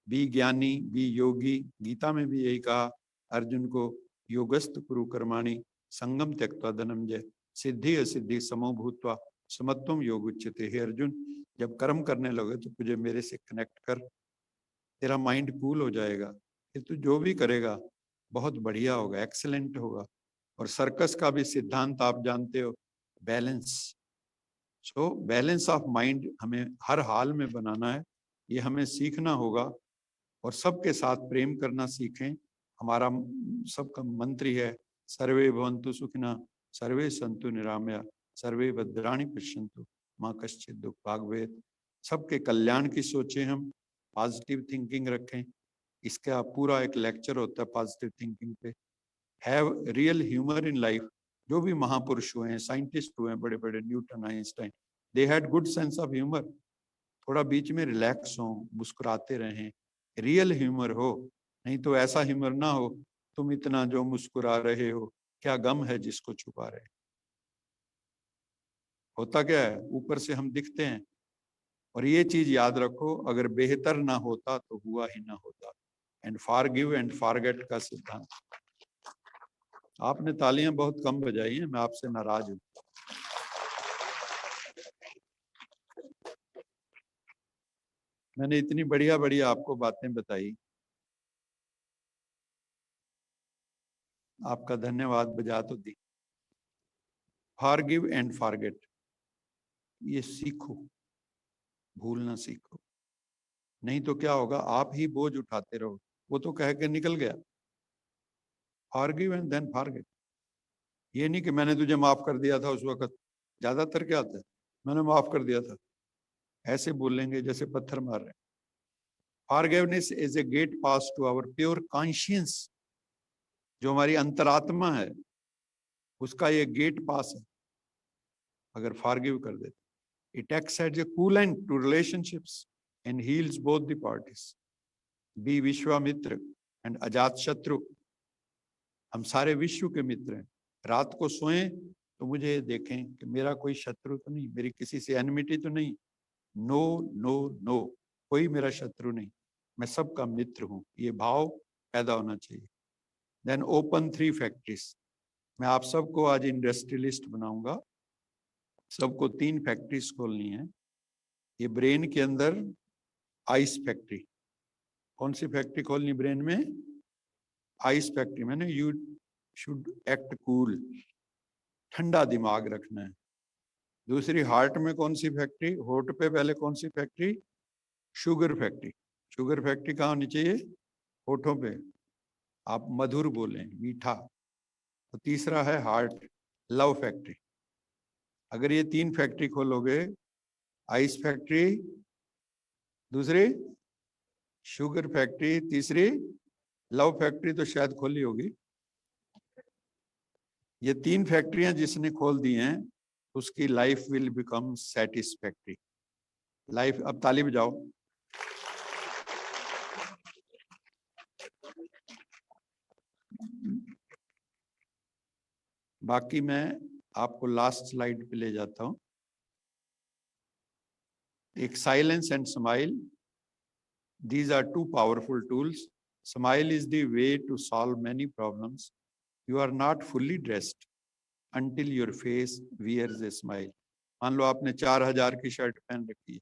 बी ज्ञानी बी योगी। गीता में भी यही कहा अर्जुन को, योगस्त कुरु कर्माणि संगम त्यक्त्वा धनंजय सिद्धि असिद्धि समो भूत्वा समत्वम योग उच्यते। हे अर्जुन, जब कर्म करने लगे तो तुझे मेरे से कनेक्ट कर, तेरा माइंड कूल हो जाएगा, फिर तू जो भी करेगा बहुत बढ़िया होगा, एक्सीलेंट होगा। और सर्कस का भी सिद्धांत आप जानते हो, balance. So balance of mind हमें हर हाल में बनाना है, ये हमें सीखना होगा। और सबके साथ प्रेम करना सीखें। हमारा सबका मंत्र है सर्वे भवन्तु सुखिनः सर्वे सन्तु निरामया सर्वे भद्राणि पश्यन्तु माँ कश्चित् दुःख भाग् भवेत्। सबके कल्याण की सोचें, हम पॉजिटिव थिंकिंग रखें। इसका पूरा एक लेक्चर होता है पॉजिटिव थिंकिंग पे। Have real humour in life. जो भी महापुरुष हुए हैं, साइंटिस्ट हुए हैं बड़े बड़े, Newton Einstein, they had good sense of humour. थोड़ा बीच में रिलैक्स हो, मुस्कुराते रहें, रियल ह्यूमर हो। नहीं तो ऐसा ह्यूमर ना हो, तुम इतना जो मुस्कुरा रहे हो क्या गम है जिसको छुपा रहे। होता क्या है, ऊपर से हम दिखते हैं। और ये चीज याद रखो, अगर बेहतर ना होता तो हुआ ही ना होता। एंड फॉरगिव एंड फॉरगेट का सिद्धांत। आपने तालियां बहुत कम बजाई हैं, मैं आपसे नाराज हूं। मैंने इतनी बढ़िया बढ़िया आपको बातें बताई, आपका धन्यवाद बजा तो दी। फॉरगिव एंड फॉरगेट, ये सीखो, भूलना सीखो। नहीं तो क्या होगा, आप ही बोझ उठाते रहो। वो तो कह के निकल गया। Forgive and then forget. ये नहीं कि मैंने तुझे माफ कर दिया था उस वक्त, ज्यादातर क्या आता है, मैंने माफ कर दिया था, ऐसे बोलेंगे जैसे पत्थर मार रहे हैं। Forgiveness is a gate pass to our pure conscience. जो हमारी अंतरात्मा है उसका ये गेट पास है अगर फॉरगिव कर देते। It acts as a coolant to relationships and heals both the parties. Be Vishwamitra and अजात शत्रु। हम सारे विश्व के मित्र हैं। रात को सोएं तो मुझे देखें कि मेरा कोई शत्रु तो नहीं, मेरी किसी से एनिमिटी तो नहीं। नो नो नो, कोई मेरा शत्रु नहीं, मैं सबका मित्र हूं, ये भाव पैदा होना चाहिए। Then open 3 factories. मैं आप सबको आज इंडस्ट्रियलिस्ट बनाऊंगा। सबको 3 फैक्ट्रीज खोलनी है। ये ब्रेन के अंदर आइस फैक्ट्री। कौन सी फैक्ट्री खोलनी ब्रेन में? Ice factory. मैंने यू शुड एक्ट कूल, ठंडा दिमाग रखना है। दूसरी हार्ट में कौन सी फैक्ट्री? होठ पे पहले कौन सी factory? Sugar factory. Sugar factory कहाँ होनी चाहिए? होठों पे, आप मधुर बोलें, मीठा। तो तीसरा है हार्ट, लव फैक्ट्री। अगर ये 3 फैक्ट्री खोलोगे, आइस फैक्ट्री, दूसरी शुगर फैक्ट्री, तीसरी लव फैक्ट्री तो शायद खोली होगी। ये 3 फैक्ट्रियां जिसने खोल दी हैं उसकी लाइफ विल बिकम सैटिस्फैक्ट्री लाइफ। अब ताली बजाओ। बाकी मैं आपको लास्ट स्लाइड पे ले जाता हूं। एक silence and smile, these are 2 powerful tools. Smile is the way to solve many problems. You are not fully dressed until your face wears a smile. मान लो आपने 4000 की शर्ट पहन रखी है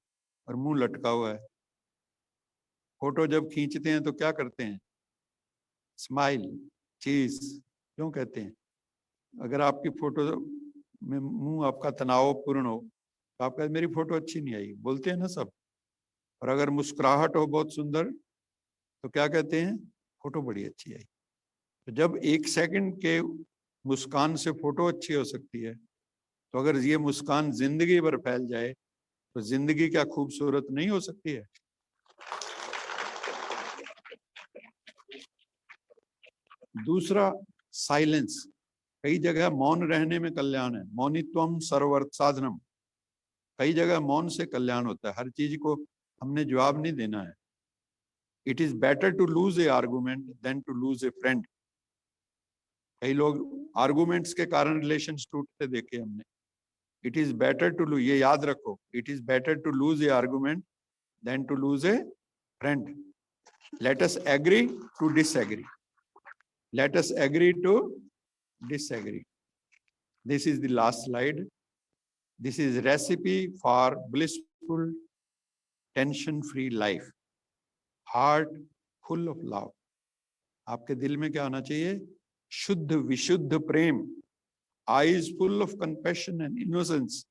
और मुंह लटका हुआ है। फोटो जब खींचते हैं तो क्या करते हैं? स्माइल, चीज। क्यों कहते हैं? अगर आपकी फोटो में मुंह आपका तनावपूर्ण हो तो आप कहते मेरी फोटो अच्छी नहीं आई, बोलते हैं ना सब। और अगर मुस्कुराहट हो बहुत सुंदर तो क्या कहते हैं? फोटो बड़ी अच्छी आई। तो जब 1 सेकंड के मुस्कान से फोटो अच्छी हो सकती है, तो अगर ये मुस्कान जिंदगी भर फैल जाए तो जिंदगी क्या खूबसूरत नहीं हो सकती है? दूसरा, साइलेंस। कई जगह मौन रहने में कल्याण है, मौनित्वम सर्वर्थ साधनम। कई जगह मौन से कल्याण होता है, हर चीज को हमने जवाब नहीं देना है। It is better to lose a argument than to lose a friend. कई लोग आर्गूमेंट्स के कारण रिलेशन टूटते देखे हमने। It is better to lose, ये याद रखो, it is better to lose a argument than to lose a friend. Let us agree to disagree, let us agree to disagree. This is the last slide. This is recipe for blissful tension free life. Heart full of love. आपके दिल में क्या होना चाहिए? शुद्ध विशुद्ध प्रेम। Eyes full of compassion and innocence.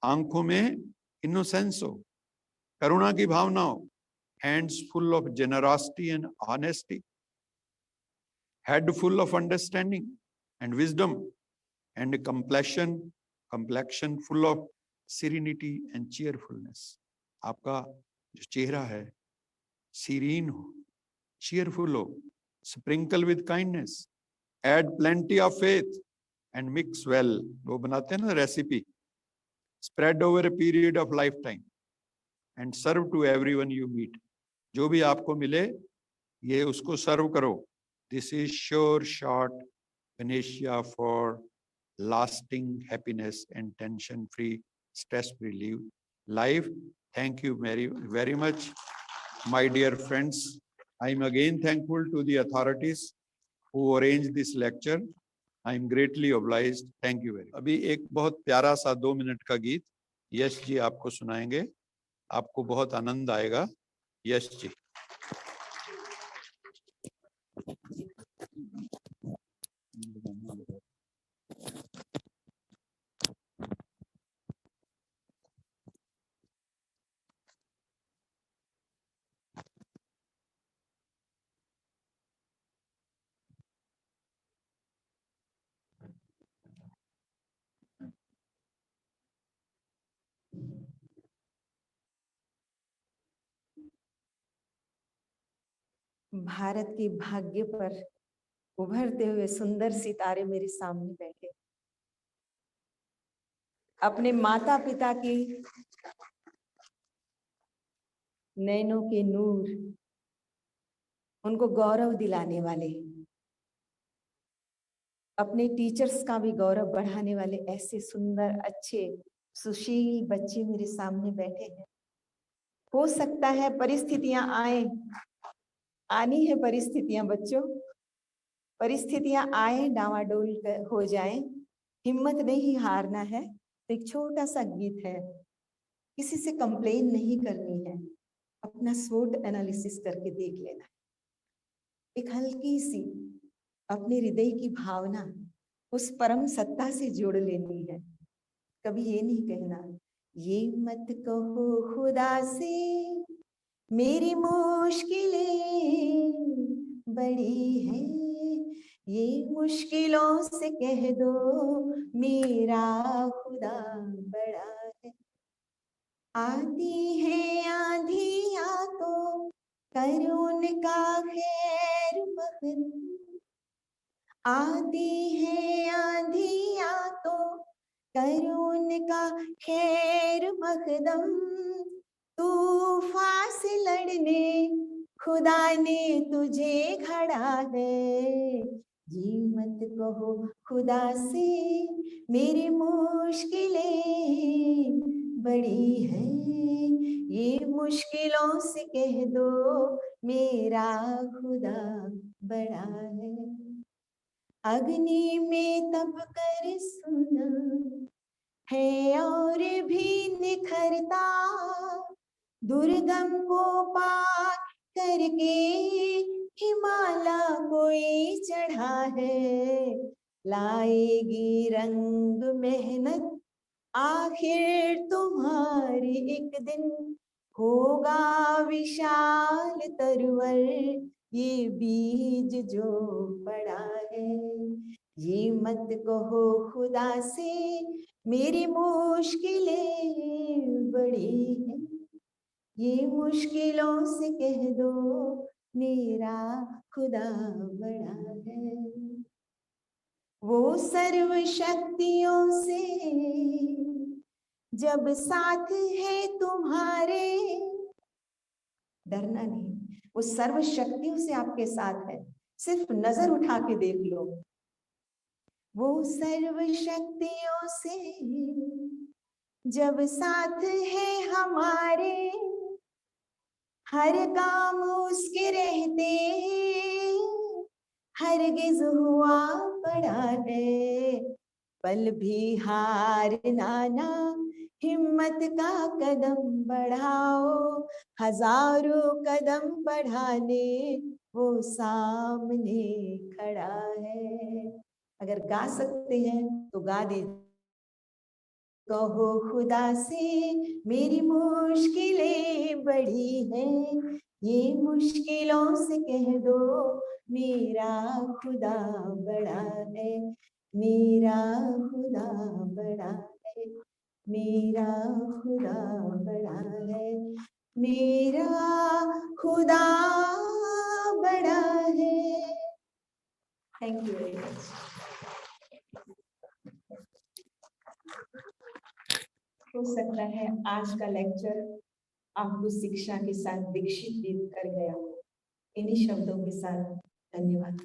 आंखों में innocence हो, करुणा की भावना हो। Hands full of generosity and honesty. Head full of understanding and wisdom, and complexion full of serenity and cheerfulness. आपका जो चेहरा है सीरीन हो, cheerful हो, sprinkle with kindness, add plenty of faith and mix well. वो बनाते हैं ना recipe, spread over a period of lifetime and serve to everyone you meet. जो भी आपको मिले ये उसको सर्व करो। This is sure short panacea for lasting happiness and tension-free, stress-free life. Thank you very, very much, my dear friends. I am again thankful to the authorities who arranged this lecture. I am greatly obliged. Thank you very much. अभी एक बहुत प्यारा सा 2 minute का गीत यश जी आपको सुनाएंगे, आपको बहुत आनंद आएगा। यश जी। भारत के भाग्य पर उभरते हुए सुंदर सितारे मेरे सामने बैठे, अपने माता पिता के नैनों के नूर, उनको गौरव दिलाने वाले, अपने टीचर्स का भी गौरव बढ़ाने वाले ऐसे सुंदर अच्छे सुशील बच्चे मेरे सामने बैठे हैं। हो सकता है परिस्थितियां आए, आनी है परिस्थितियां बच्चों, परिस्थितियां आए डावाडोल हो जाए, हिम्मत नहीं हारना है। तो एक छोटा सा गीत है, किसी से कंप्लेन नहीं करनी है, अपना स्वोट एनालिसिस करके देख लेना, एक हल्की सी अपने हृदय की भावना उस परम सत्ता से जोड़ लेनी है। कभी ये नहीं कहना ये मत कहो खुदा से मेरी मुश्किलें बड़ी है, ये मुश्किलों से कह दो मेरा खुदा बड़ा है। आती है आंधियां तो कर उनका खैर मकदम, आती है आंधियां तो कर उनका खैर मकदम, तूफान से लड़ने खुदा ने तुझे घड़ा है। जी मत कहो खुदा से मेरी मुश्किलें बड़ी हैं, ये मुश्किलों से कह दो मेरा खुदा बड़ा है। अग्नि में तप कर सुना है और भी निखरता, दुर्गम को पार करके हिमालय कोई चढ़ा है। लाएगी रंग मेहनत आखिर तुम्हारी एक दिन, होगा विशाल तरवर ये बीज जो पड़ा है। ये मत कहो खुदा से मेरी मुश्किलें बड़ी हैं, ये मुश्किलों से कह दो मेरा खुदा बड़ा है। वो सर्व शक्तियों से जब साथ है तुम्हारे, डरना नहीं, वो सर्व शक्तियों से आपके साथ है, सिर्फ नजर उठा के देख लो। वो सर्व शक्तियों से जब साथ है हमारे, हर काम उसके रहते हरगिज हुआ पड़ा है, पल भी हारना ना, हिम्मत का कदम बढ़ाओ, हजारों कदम बढ़ाने वो सामने खड़ा है। अगर गा सकते हैं तो गा दीजिए। कहो खुदा से मेरी मुश्किलें बड़ी हैं, ये मुश्किलों से कह दो मेरा खुदा बड़ा है, मेरा खुदा बड़ा है, मेरा खुदा बड़ा है, मेरा खुदा बड़ा है। Thank you very much. हो सकता है आज का लेक्चर आपको शिक्षा के साथ दीक्षित भी कर गया हो। इन्हीं शब्दों के साथ धन्यवाद।